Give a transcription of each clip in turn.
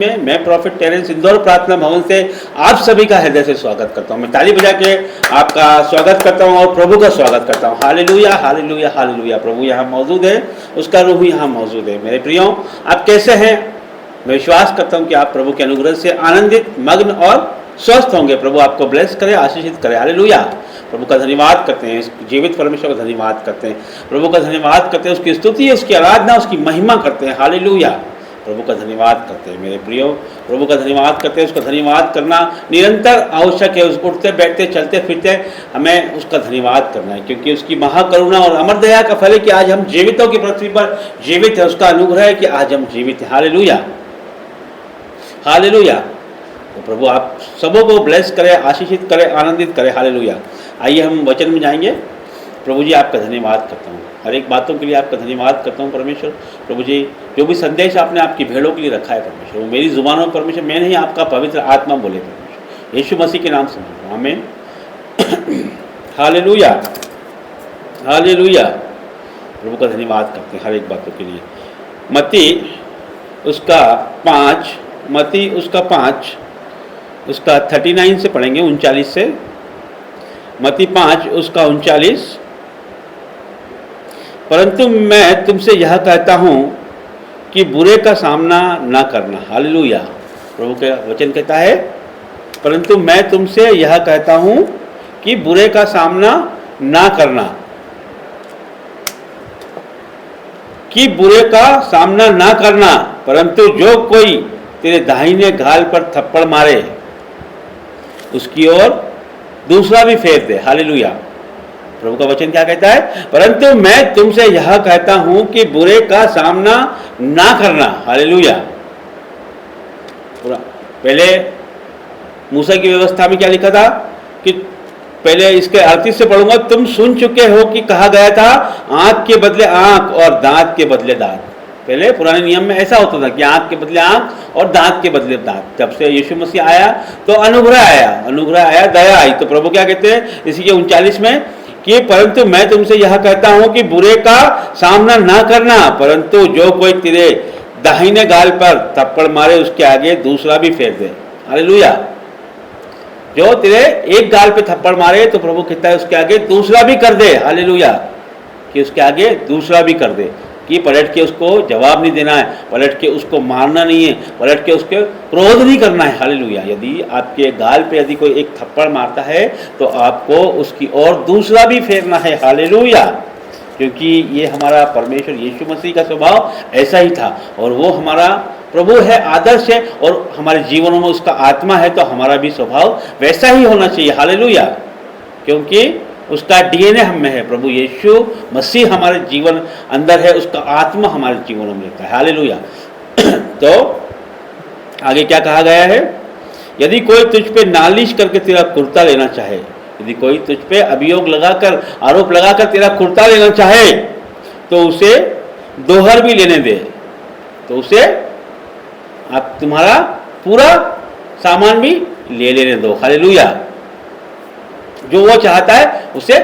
मैं profit Terrence Indore प्रार्थना भवन से आप सभी का हृदय से स्वागत करता हूं। मैं ताली बजा के आपका स्वागत करता हूं और प्रभु का स्वागत करता हूं। Hallelujah hallelujah hallelujah. प्रभु यहाँ मौजूद है, उसका रूह यहाँ मौजूद है। मेरे प्रियो, आप कैसे हैं? मैं विश्वास करता हूं कि आप प्रभु के अनुग्रह से आनंदित, मग्न और स्वस्थ होंगे। प्रभु आपको ब्लेस करे, आशीषित करे। हालेलुया। प्रभु का धन्यवाद करते हैं, जीवित परमेश्वर का धन्यवाद करते हैं, प्रभु का धन्यवाद करते हैं, उसकी स्तुति, उसकी आराधना, उसकी महिमा करते हैं। हालेलुया। प्रभु का धन्यवाद करते हैं मेरे प्रियो, प्रभु का धन्यवाद करते हैं। उसका धन्यवाद करना निरंतर आवश्यक है। उस उठते बैठते चलते फिरते हमें उसका धन्यवाद करना है, क्योंकि उसकी महाकरुणा और अमर दया का फल है कि आज हम जीवितों की पृथ्वी पर जीवित है। उसका अनुग्रह है कि आज हम जीवित हैं। Hallelujah hallelujah. तो प्रभु आप सबों को ब्लेस करे, आशीषित करे, आनंदित करे। हालेलुया। आइए हम वचन में जाएंगे। प्रभु जी आपका धन्यवाद करता हूँ, हर एक बातों के लिए आपका धन्यवाद करता हूँ परमेश्वर। प्रभु जी जो भी संदेश आपने आपकी भेड़ों के लिए रखा है परमेश्वर, वो मेरी जुबानों में परमेश्वर मैं नहीं, आपका पवित्र आत्मा बोले परमेश्वर, यीशु मसीह के नाम से मांगता हूँ, आमीन। Hallelujah hallelujah. प्रभु का धन्यवाद करते हैं हर एक बातों के लिए। मत्ती उसका 5 उसका 39 से पढ़ेंगे, 39 से। मत्ती 5 उसका 39। परंतु मैं तुमसे यह कहता हूँ कि बुरे का सामना ना करना। हालेलुया। प्रभु का वचन कहता है, परंतु मैं तुमसे यह कहता हूँ कि बुरे का सामना ना करना, कि बुरे का सामना ना करना, परंतु जो कोई तेरे दाहिने गाल पर थप्पड़ मारे उसकी ओर दूसरा भी फेर दे। हालेलुया। प्रभु का वचन क्या कहता है? परंतु मैं तुमसे यह कहता हूं कि बुरे का सामना ना करना। हालेलुया। पहले मूसा की व्यवस्था में क्या लिखा था कि पहले इसके 38 से पढ़ूंगा। तुम सुन चुके हो कि कहा गया था, आंख के बदले आंख और दांत के बदले दांत। पहले पुराने नियम में ऐसा होता था कि आंख के बदले आंख और दांत के बदले दांत। जब से यीशु मसीह आया तो अनुग्रह आया, दया आई। तो प्रभु क्या कहते हैं इसी के 39 में कि परंतु मैं तुमसे यह कहता हूं कि बुरे का सामना ना करना, परंतु जो कोई तेरे दाहिने गाल पर थप्पड़ मारे उसके आगे दूसरा भी फेर दे। हालेलुया। जो तेरे एक गाल पे थप्पड़ मारे तो प्रभु कहता है उसके आगे दूसरा भी कर दे। हालेलुया। कि उसके आगे दूसरा भी कर दे, कि पलट के उसको जवाब नहीं देना है, पलट के उसको मारना नहीं है, पलट के उसके क्रोध नहीं करना है। हालेलुया। यदि आपके गाल पे यदि कोई एक थप्पड़ मारता है तो आपको उसकी ओर दूसरा भी फेरना है। हालेलुया। क्योंकि ये हमारा परमेश्वर यीशु मसीह का स्वभाव ऐसा ही था, और वो हमारा प्रभु है, आदर्श है, और हमारे जीवनों में उसका आत्मा है, तो हमारा भी स्वभाव वैसा ही होना चाहिए। हालेलुया। क्योंकि उसका डीएनए हम में है। प्रभु यीशु मसीह हमारे जीवन अंदर है, उसका आत्मा हमारे जीवनों में रहता है। हालेलुया। तो आगे क्या कहा गया है? यदि कोई तुझ पे नालिश करके तेरा कुर्ता लेना चाहे, यदि कोई तुझ पे अभियोग लगाकर, आरोप लगाकर तेरा कुर्ता लेना चाहे, तो उसे दोहर भी लेने दे। तो उसे आप तुम्हारा पूरा सामान भी ले लेने दो। हालेलुया। जो वो चाहता है उसे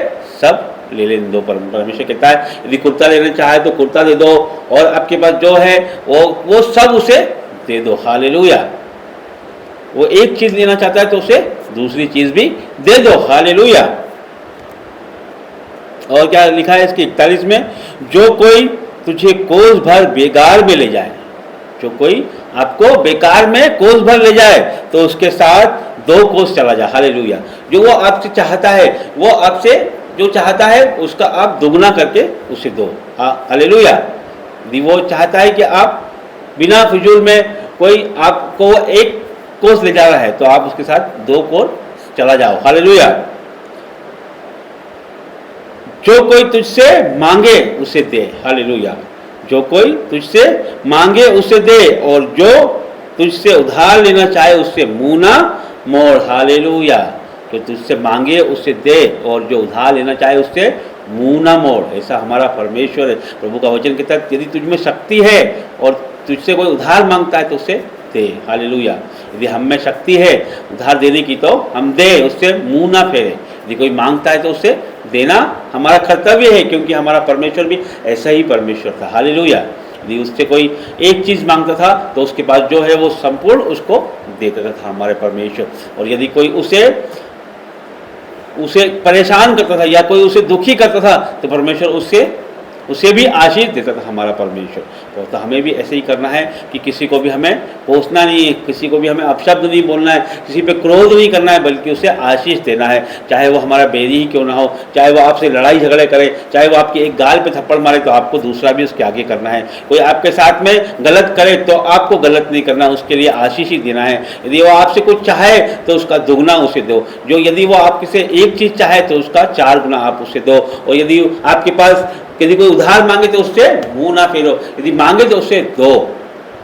सब ले लेने दो। परमेश्वर कहता है यदि कुर्ता लेना चाहे तो कुर्ता दे दो, और आपके पास जो है वो सब उसे दे दो। हालेलुया। वो एक चीज लेना चाहता है तो उसे दूसरी चीज भी दे दो। हालेलुया। और क्या लिखा है इसके 41 में? जो कोई तुझे कोस भर बेकार में ले जाए, जो कोई आपको बेकार में कोस भर ले जाए तो उसके साथ 2 कोस चला जा। हालेलुया। जो वो आपसे चाहता है, वो आपसे जो चाहता है उसका आप दुगना करके उसे दो। हालेलुया। यदि वो चाहता है कि आप बिना फिजूल में कोई आपको एक कोस ले जा रहा है तो आप उसके साथ 2 कोस चला जाओ। हालेलुया। जो कोई तुझसे मांगे उसे दे। हालेलुया। जो कोई तुझसे मांगे उसे दे, और जो तुझसे उधार लेना चाहे उससे मुंह ना मोड़। हालेलुया। जो तुझसे मांगे उससे दे, और जो उधार लेना चाहे उससे मुंह ना मोड़। ऐसा हमारा परमेश्वर है। प्रभु का वचन कहता है यदि तुझ में शक्ति है और तुझसे कोई उधार मांगता है तो उसे दे। हालेलुया। यदि हम में शक्ति है उधार देने की तो हम दे, उससे मुंह ना फेरे। यदि कोई मांगता है तो उसे देना हमारा कर्तव्य है, क्योंकि हमारा परमेश्वर भी ऐसा ही परमेश्वर था। हालेलुया। यदि उससे कोई एक चीज़ मांगता था तो उसके पास जो है वो संपूर्ण उसको दे देता था हमारे परमेश्वर। और यदि कोई उसे परेशान करता था या कोई उसे दुखी करता था तो परमेश्वर उसे भी आशीष देता था हमारा परमेश्वर। तो हमें भी ऐसे ही करना है कि किसी को भी हमें कोसना नहीं है, किसी को भी हमें अपशब्द नहीं बोलना है, किसी पे क्रोध नहीं करना है, बल्कि उसे आशीष देना है। चाहे वो हमारा बैरी ही क्यों ना हो, चाहे वो आपसे लड़ाई झगड़े करे, चाहे वो आपके एक गाल पे थप्पड़ मारे तो आपको दूसरा भी उसके आगे करना है। कोई आपके साथ में गलत करे तो आपको गलत नहीं करना, उसके लिए आशीष ही देना है। यदि वो आपसे कुछ चाहे तो उसका दुगना उसे दो। जो यदि वो आपसे से एक चीज़ चाहे तो उसका 4 गुना आप उसे दो। और यदि आपके पास यदि कोई उधार मांगे तो उससे मुंह ना फेरो, यदि मांगे तो उससे दो।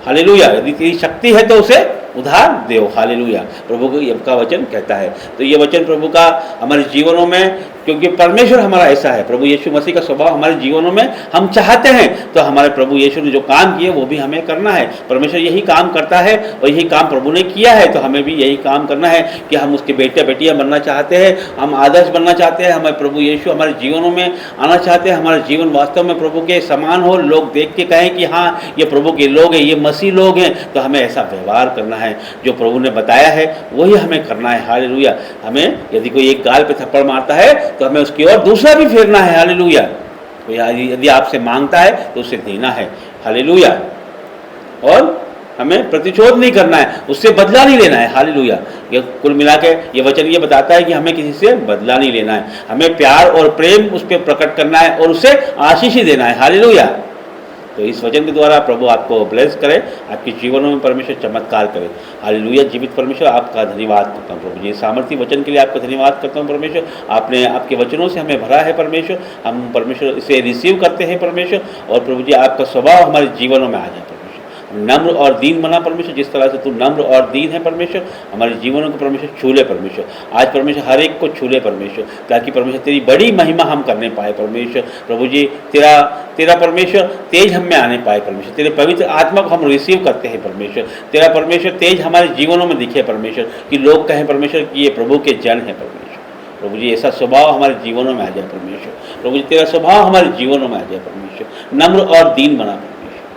हालेलुया। यदि तेरी शक्ति है तो उसे उधार दो। हालेलुया। प्रभु का वचन कहता है। तो ये वचन प्रभु का हमारे जीवनों में, क्योंकि परमेश्वर हमारा ऐसा है, प्रभु यीशु मसीह का स्वभाव हमारे जीवनों में हम चाहते हैं तो हमारे प्रभु यीशु ने जो काम किए वो भी हमें करना है। परमेश्वर यही काम करता है और यही काम प्रभु ने किया है, तो हमें भी यही काम करना है कि हम उसके बेटे बेटियां बनना चाहते हैं, हम आदर्श बनना चाहते हैं, हमारे प्रभु यीशु हमारे जीवनों में आना चाहते हैं, हमारा जीवन वास्तव में प्रभु के समान हो, लोग देख के कहें कि हाँ ये प्रभु के लोग हैं, ये मसीह लोग हैं। तो हमें ऐसा व्यवहार करना है, जो प्रभु ने बताया है वही हमें करना है। हालेलुया। हमें यदि कोई एक गाल पे थप्पड़ मारता है तो हमें उसकी ओर दूसरा भी फेरना है। हालेलुया। तो यदि आपसे मांगता है तो उसे देना है। हालेलुया। और हमें प्रतिशोध नहीं करना है, उससे बदला नहीं लेना है। हालेलुया। ये कुल मिला के ये वचन ये बताता है कि हमें किसी से बदला नहीं लेना है, हमें प्यार और प्रेम उस पर प्रकट करना है और उसे आशीष ही देना है। हालेलुया। तो इस वचन के द्वारा प्रभु आपको ब्लेस करे, आपके जीवनों में परमेश्वर चमत्कार करे। हालेलुया। जीवित परमेश्वर आपका धन्यवाद करता हूँ प्रभु जी, सामर्थ्य वचन के लिए आपका धन्यवाद करता हूँ परमेश्वर। आपने आपके वचनों से हमें भरा है परमेश्वर, हम परमेश्वर इसे रिसीव करते हैं परमेश्वर। और प्रभु जी आपका स्वभाव हमारे जीवनों में आ जाए परमेश्वर, नम्र और दीन बना परमेश्वर। जिस तरह से तू नम्र और दीन है परमेश्वर, हमारे जीवनों को परमेश्वर छू ले परमेश्वर। आज परमेश्वर हर एक को छू ले परमेश्वर, ताकि परमेश्वर तेरी बड़ी महिमा हम करने पाए परमेश्वर। प्रभु जी तेरा परमेश्वर तेज हम में आने पाए परमेश्वर, तेरे पवित्र आत्मा को हम रिसीव करते हैं परमेश्वर। तेरा परमेश्वर तेज हमारे जीवनों में दिखे परमेश्वर, कि लोग कहें परमेश्वर कि ये प्रभु के जन है परमेश्वर। प्रभु जी ऐसा स्वभाव हमारे जीवनों में आ जाए परमेश्वर। प्रभु जी तेरा स्वभाव हमारे जीवनों में आ जाए परमेश्वर, नम्र और दीन बना परमेश्वर।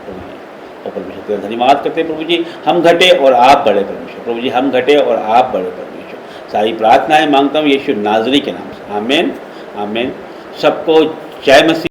प्रभु जी और परमेश्वर तेरा धन्यवाद करते हैं प्रभु जी, हम घटे और आप बढ़े परमेश्वर। प्रभु जी हम घटे और आप बढ़े परमेश्वर। सारी प्रार्थनाएं मांगता हूँ यीशु नाज़री के नाम से, आमीन आमीन। सबको जय मसीह।